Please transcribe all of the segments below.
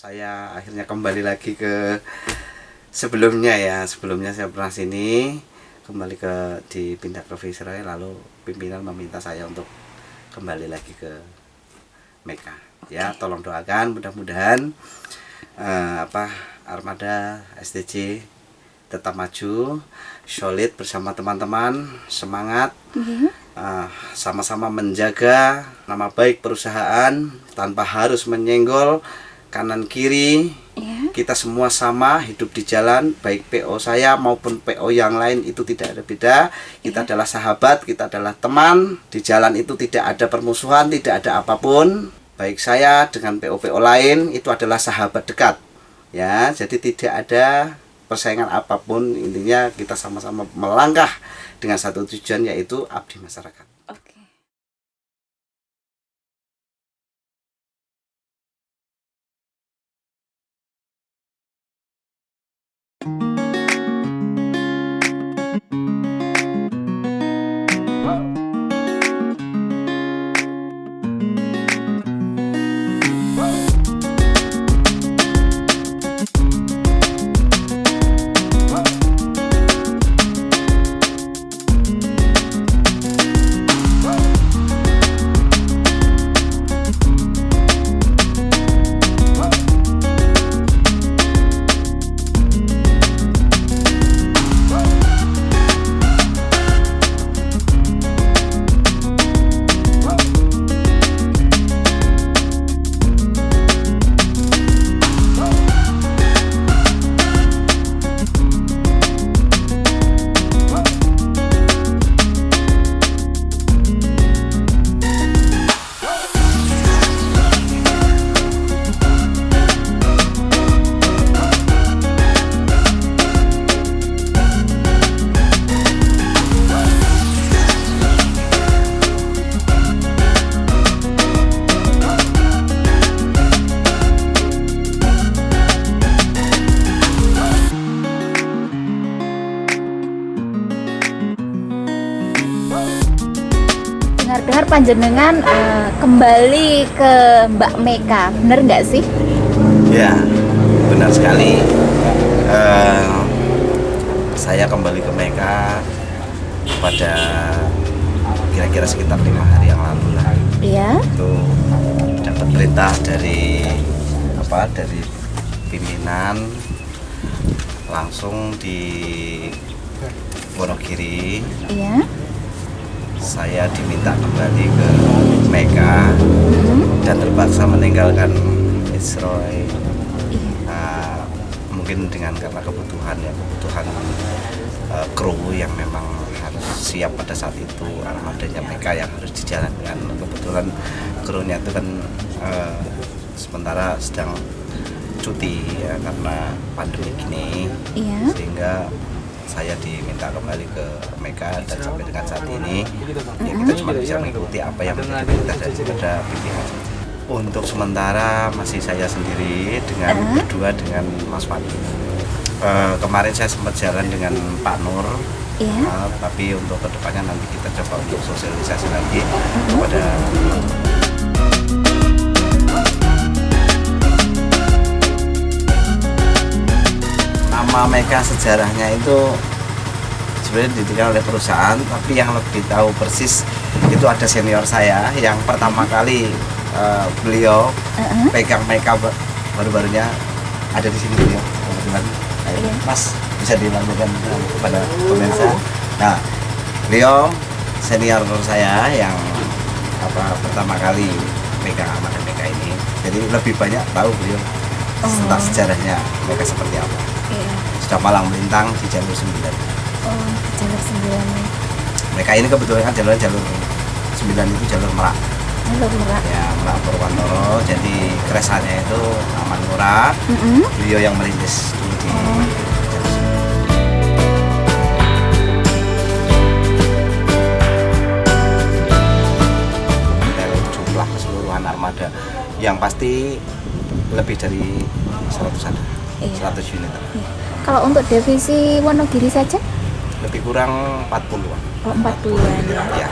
Saya akhirnya kembali lagi ke sebelumnya ya. Sebelumnya saya pernah sini, kembali dipindah ke Viceroy, lalu pimpinan meminta saya untuk kembali lagi ke Meka. Ya, tolong doakan mudah-mudahan Armada SDC tetap maju, solid bersama teman-teman, semangat, sama-sama menjaga nama baik perusahaan tanpa harus menyenggol kanan kiri. Kita semua sama hidup di jalan, baik PO saya maupun PO yang lain itu tidak ada beda. Kita adalah sahabat, kita adalah teman. Di jalan itu tidak ada permusuhan, tidak ada apapun. Baik saya dengan PO-PO lain itu adalah sahabat dekat. Ya, jadi tidak ada persaingan apapun, intinya kita sama-sama melangkah dengan satu tujuan, yaitu abdi masyarakat. Oke. Dengar-dengar panjenengan kembali ke Mbak Meka, bener nggak sih? Ya, benar sekali. Saya kembali ke Meka pada kira-kira sekitar 5 hari yang lalu lah. Iya. Itu dapat perintah dari pimpinan langsung di Wonogiri. Iya. Saya diminta kembali ke Meka dan terpaksa meninggalkan Viceroy. Mungkin karena kebutuhan kru yang memang harus siap pada saat itu, armadanya Meka yang harus dijalankan. Kebetulan krunya itu kan sementara sedang cuti ya karena pandemi gini. Iya. Sehingga saya diminta kembali ke Meka dan sampai dengan saat ini ya kita cuma bisa mengikuti apa yang menjadi perintah daripada pimpinan. Untuk sementara masih saya sendiri berdua dengan Mas Fadi. Kemarin saya sempat jalan dengan Pak Nur. Iya. Tapi untuk kedepannya nanti kita coba untuk sosialisasi lagi kepada nama Meka. Sejarahnya itu sebenarnya didirikan oleh perusahaan, tapi yang lebih tahu persis itu ada senior saya yang pertama kali beliau pegang Meka baru-barunya ada di sini beliau kebetulan. Mas bisa dilakukan kepada pemirsa. Nah, beliau senior saya yang pertama kali pegang armada Meka ini, jadi lebih banyak tahu beliau tentang sejarahnya Meka seperti apa. Sudah malang melintang di jalur 9. Di jalur 9. Meka ini kebetulan kan jalur 9 itu jalur Merak. Jalur Merak. Ya, Merak Purwantoro. Jadi keresannya itu Aman Murad. Beliau yang merintis dulu di dari jumlah keseluruhan armada yang pasti lebih dari 100 ada. 100 unit. Kalau untuk divisi Wonogiri saja? Lebih kurang 40-an. 40-an ya.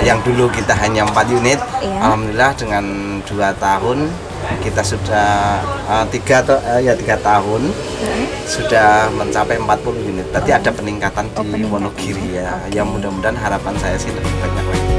Yang dulu kita hanya 4 unit, alhamdulillah dengan 2 tahun kita sudah 3 tahun sudah mencapai 40 unit. Berarti ada peningkatan di peningkatan. Wonogiri ya. Oke. Yang mudah-mudahan harapan saya sih lebih banyak lagi.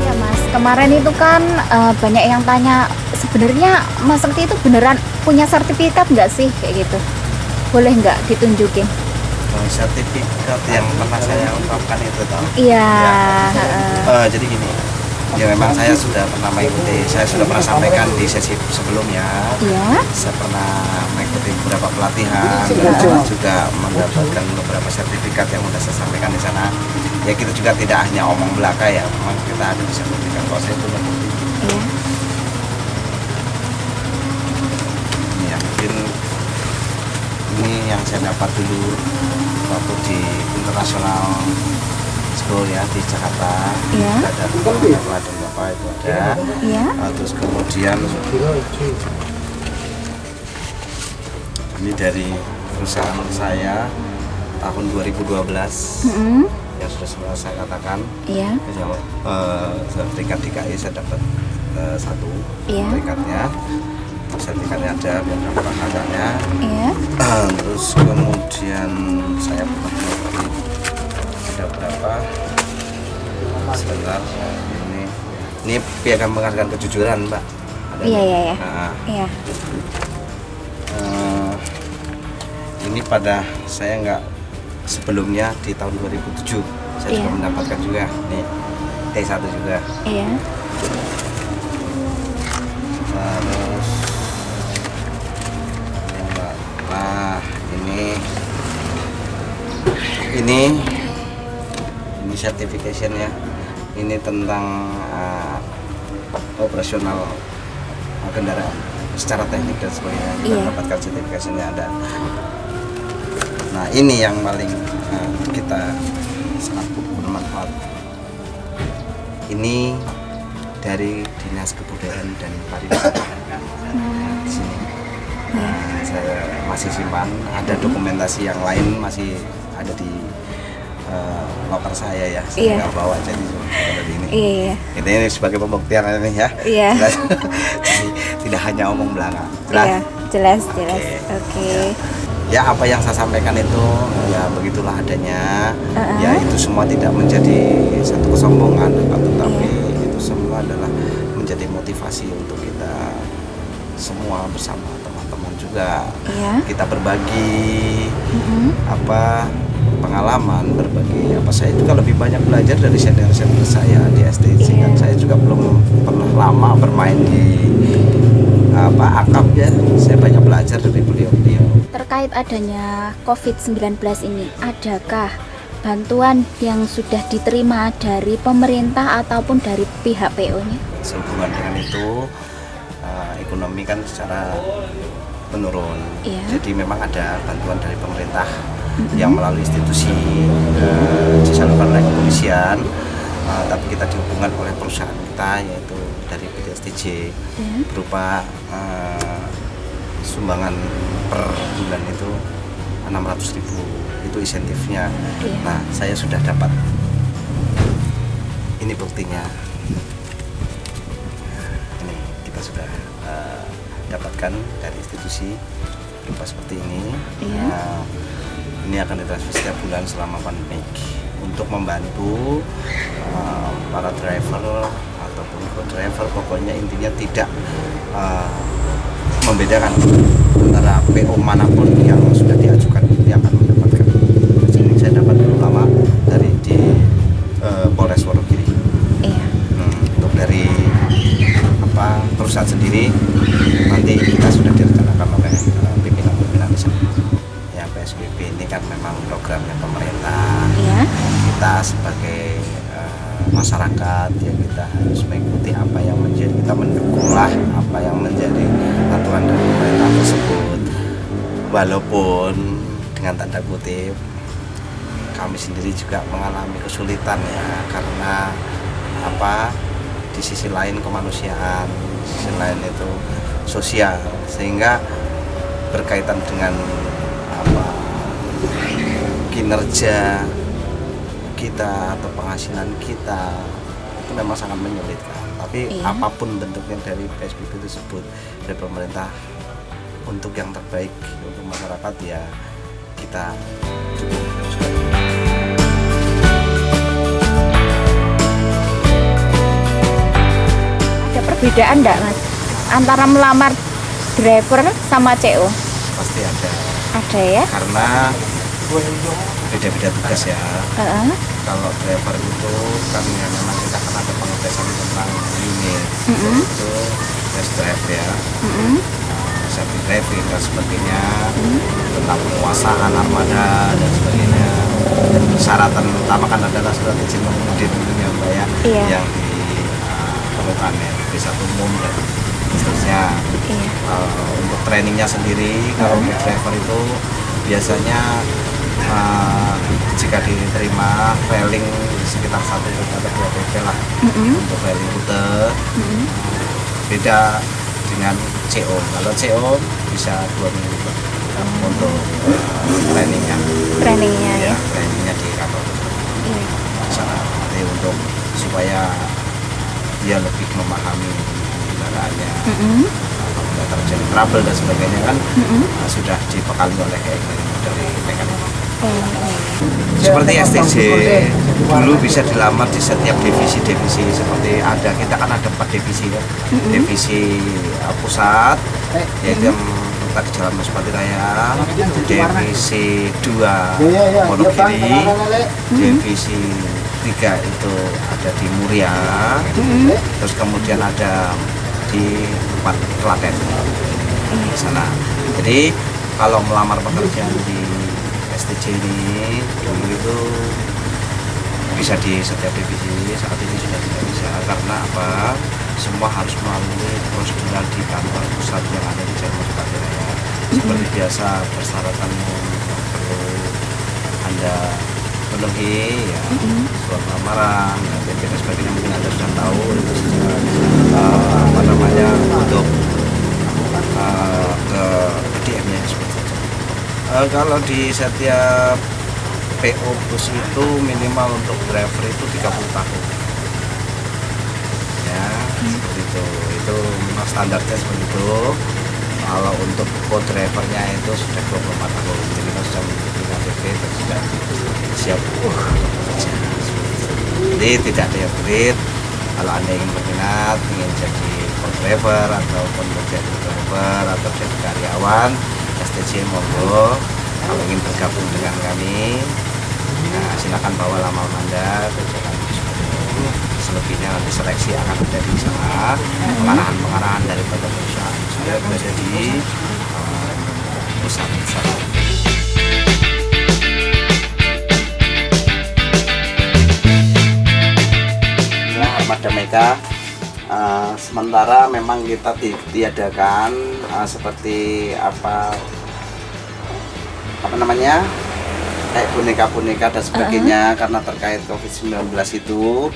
Ya Mas, kemarin itu kan banyak yang tanya sebenarnya Mas Sekti itu beneran punya sertifikat nggak sih kayak gitu? Boleh nggak ditunjukin? Sertifikat yang pernah saya ungkapkan itu toh. Iya. Jadi gini, ya memang saya sudah pernah mengikuti, saya sudah pernah sampaikan di sesi sebelumnya. Iya. Saya pernah mengikuti beberapa pelatihan dan juga mendapatkan beberapa sertifikat yang sudah saya sampaikan di sana. Ya kita juga tidak hanya omong belaka ya, memang kita ada di sertifikat kalau saya itu lebih tinggi. Iya. Ya mungkin ini yang saya dapat dulu waktu di internasional school ya di Jakarta. Iya. Ada beberapa dan bapak itu ada. Iya. Terus kemudian ini dari perusahaan saya tahun 2012 yang sudah saya katakan. Iya. Sertifikat DKI saya dapat 1 Iya. sertifikatnya. Sertifikatnya ada biar gampang hasilnya. Iya. Terus kemudian saya pernah mengikuti ada berapa sebentar ini piagam penghargaan kejujuran Mbak. Ada Iya, nih. iya, iya. Nah, Iya. ini pada saya nggak sebelumnya di tahun 2007 saya juga Iya. mendapatkan juga nih T1 juga. Iya. Terus nah ini certification ya, ini tentang operasional kendaraan secara teknik dan sebagainya. Kita Iya. mendapatkan sertifikasinya ada. Nah ini yang paling kita sangat bermanfaat. Ini dari Dinas Kebudayaan dan Pariwisata di sini. Saya masih simpan, ada dokumentasi yang lain masih ada di loker saya ya. Saya Iya. nggak bawa jadi seperti ini. Iya. Ini sebagai pembuktian ini ya. Iya. Jadi tidak hanya omong belaka. Jelas. Iya. Jelas. Oke. Oke. Ya apa yang saya sampaikan itu ya begitulah adanya. Uh-uh. Ya itu semua tidak menjadi satu kesombongan, tetapi itu semua adalah menjadi motivasi untuk kita semua bersama teman-teman juga. Iya. Kita berbagi Mm-mm. apa pengalaman, berbagi apa, saya juga lebih banyak belajar dari senior-senior saya di STC Iya. kan saya juga belum pernah lama bermain di akap ya, saya banyak belajar dari beliau-beliau. Terkait adanya COVID-19 ini, adakah bantuan yang sudah diterima dari pemerintah ataupun dari pihak PO-nya? Sehubungan dengan itu ekonomi kan secara menurun. Iya. Jadi memang ada bantuan dari pemerintah yang melalui institusi disalurkan oleh kepolisian, tapi kita dihubungkan oleh perusahaan kita yaitu dari PT STJ berupa sumbangan per bulan itu 600.000 itu insentifnya. Iya. Nah saya sudah dapat, ini buktinya. Ini kita sudah dapatkan dari institusi berupa seperti ini. Iya. Ini akan ditransfer setiap bulan selama pandemi untuk membantu para driver ataupun co-driver, pokoknya intinya tidak membedakan antara PO manapun yang sudah diajukan dia akan mendapatkan. Jadi saya dapat lama dari di Polres Wonogiri. Iya. Untuk dari perusahaan sendiri nanti kita sudah direncanakan oleh pimpinan-pimpinan di sana. Ya PSBB ini kan memang programnya pemerintah. Iya. Kita sebagai masyarakat ya kita harus mengikuti apa yang menjadi, kita mendukunglah apa yang menjadi aturan dari pemerintah tersebut, walaupun dengan tanda kutip kami sendiri juga mengalami kesulitan ya, karena di sisi lain kemanusiaan, di sisi lain itu sosial, sehingga berkaitan dengan kita atau penghasilan kita itu memang sangat menyulitkan. Tapi apapun bentuknya dari PSBB tersebut dari pemerintah untuk yang terbaik untuk masyarakat ya kita dukung. Ada perbedaan enggak Mas antara melamar driver sama CO? Pasti ada. Ada ya? Karena beda-beda tugas ya. Kalau driver itu kan ya memang kita kan ada pengetesan tentang unit, itu test drive ya, safety driving dan sebagainya, tentang penguasaan armada dan sebagainya. Dan persyaratan utama kan adalah surat izin mengemudi tentunya Mbak ya, yang diperlukan ya, bisa umum dan seterusnya. Untuk trainingnya sendiri, kalau untuk driver itu biasanya jika diterima railing sekitar 1 atau 2 PP lah untuk railing rute. Beda dengan CO. Kalau CO bisa 2 minggu untuk trainingnya ya. Trainingnya di kantor sana. Jadi untuk supaya dia lebih memahami kendaraannya, apabila terjadi trouble dan sebagainya kan sudah dibekali oleh dari mekanik. Seperti STJ dulu bisa dilamar di setiap divisi-divisi, seperti kita kan ada 4 divisi ya. Divisi pusat yaitu yang tadi Jalan Muspati Raya, divisi 2 Wonogiri, divisi 3 itu ada di Muria, terus kemudian ada di Klaten di sana. Jadi kalau melamar pekerjaan di STJ ini dulu itu bisa di setiap divisi, saat ini sudah tidak bisa. Karena apa? Semua harus melalui prosedural di kantor pusat yang ada di Jalan Muspati Raya. Seperti biasa persyaratan yang perlu Anda penuhi ya, surat lamaran dan sebagainya, mungkin Anda sudah tahu itu secara untuk ke DM-nya seperti itu. Kalau di setiap PO bus itu minimal untuk driver itu 30 tahun ya, seperti itu memang standarnya seperti itu. Kalau untuk co-drivernya itu sudah 24 tahun, jadi kita sudah memiliki KTP dan sudah siap bekerja. Jadi tidak ada yang sulit. Kalau Anda ingin berminat, ingin jadi co-driver ataupun menjadi driver atau jadi karyawan STJ, monggo. Kalau ingin bergabung dengan kami, nah, silakan bawa lamaran Anda ke Jalan Muspati. Selebihnya nanti seleksi akan ada di sana, pengarahan dari perusahaan sudah berada di pusat sana. Armada Mega sementara memang kita tiadakan seperti apa namanya, kayak boneka-boneka dan sebagainya, karena terkait COVID-19 itu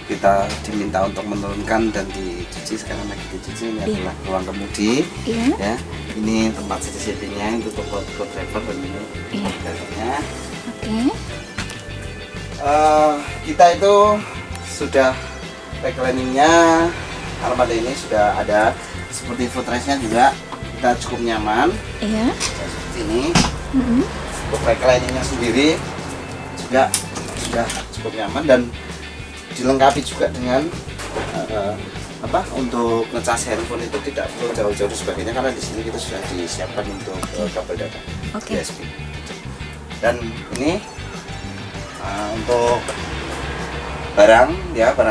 kita diminta untuk menurunkan dan dicuci. Sekarang lagi dicuci. Ini adalah ruang kemudi ya, ini tempat CCTV-nya, itu untuk driver dan ini drivernya. Kita itu sudah reclining-nya armada ini sudah ada, seperti footrest-nya juga kita cukup nyaman seperti ini. Untuk reclining-nya sendiri juga sudah cukup nyaman dan dilengkapi juga dengan untuk ngecas handphone itu tidak perlu jauh-jauh dan sebagainya, karena di sini kita sudah disiapkan untuk kabel data USB. Dan ini untuk barang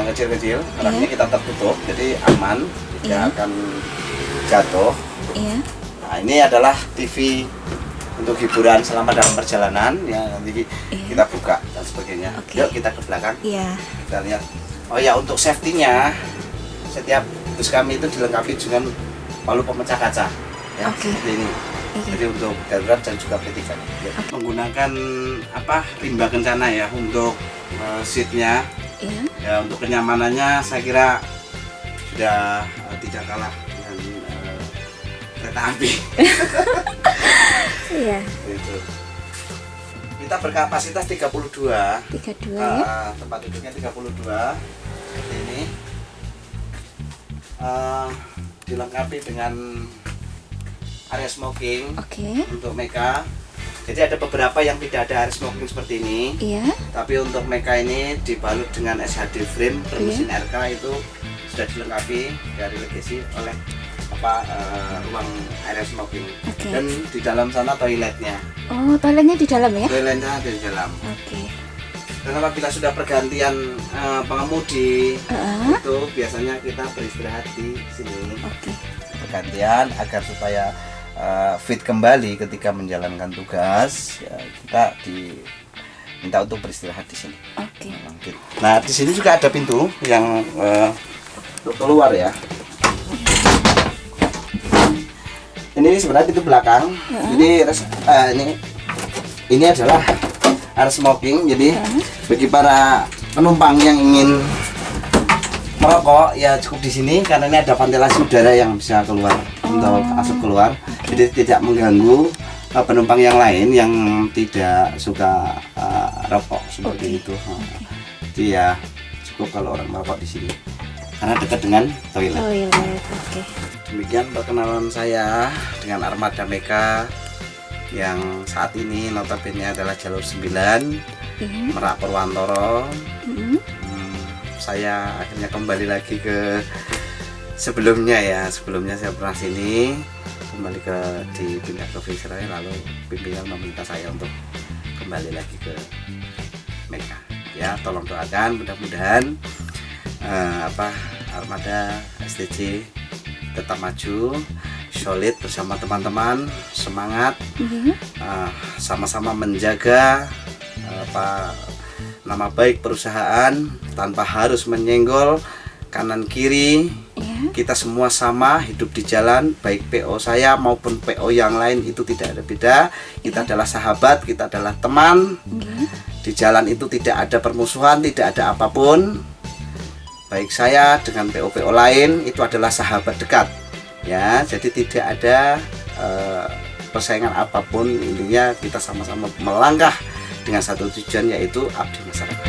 kecil-kecil, barangnya kita tertutup jadi aman, tidak akan jatuh. Nah, ini adalah TV untuk hiburan selama dalam perjalanan ya, nanti kita buka dan sebagainya. Yuk kita ke belakang, kita lihat. Oh ya, untuk safety-nya setiap bus kami itu dilengkapi dengan palu pemecah kaca ya, seperti ini. Jadi untuk darurat dan juga P3 ya. Menggunakan rimba kencana ya untuk seatnya ya, untuk kenyamanannya saya kira sudah tidak kalah dengan kereta api. Itu. Kita kita berkapasitas 32. 32 ya. Tempat duduknya 32. Ini dilengkapi dengan area smoking Oke. untuk Meka. Jadi ada beberapa yang tidak ada area smoking seperti ini. Iya. Tapi untuk Meka ini dibalut dengan SHD frame bermesin RK itu sudah dilengkapi dari Legacy oleh ruang area smoking. Oke. Dan di dalam sana toiletnya. Oh, toiletnya di dalam ya? Toiletnya ada di dalam. Oke. Dan apabila sudah pergantian pengemudi, itu biasanya kita beristirahat di sini. Oke. Pergantian agar supaya fit kembali ketika menjalankan tugas, ya, kita diminta untuk beristirahat di sini. Oke. Nah, di sini juga ada pintu yang untuk keluar ya. Ini sebenarnya pintu belakang. Jadi ini adalah area smoking. Jadi bagi para penumpang yang ingin merokok ya cukup di sini karena ini ada ventilasi udara yang bisa keluar untuk asap keluar. Jadi tidak mengganggu penumpang yang lain yang tidak suka rokok seperti itu. Jadi ya cukup kalau orang merokok di sini karena dekat dengan toilet. Oke. Demikian perkenalan saya dengan Armada Meka yang saat ini notabene adalah jalur 9 Merak Purwantoro. Saya akhirnya kembali lagi ke sebelumnya ya. Sebelumnya saya pernah sini, kembali dipindah ke Viceroy, lalu pimpinan meminta saya untuk kembali lagi ke Meka. Ya, tolong doakan mudah-mudahan Armada STJ tetap maju, solid bersama teman-teman, semangat, sama-sama menjaga nama baik perusahaan tanpa harus menyenggol kanan kiri. Kita semua sama hidup di jalan, baik PO saya maupun PO yang lain itu tidak ada beda. Kita adalah sahabat, kita adalah teman. Di jalan itu tidak ada permusuhan, tidak ada apapun. Baik saya dengan PO-PO lain itu adalah sahabat dekat. Ya, jadi tidak ada persaingan apapun. Intinya kita sama-sama melangkah dengan satu tujuan, yaitu abdi masyarakat.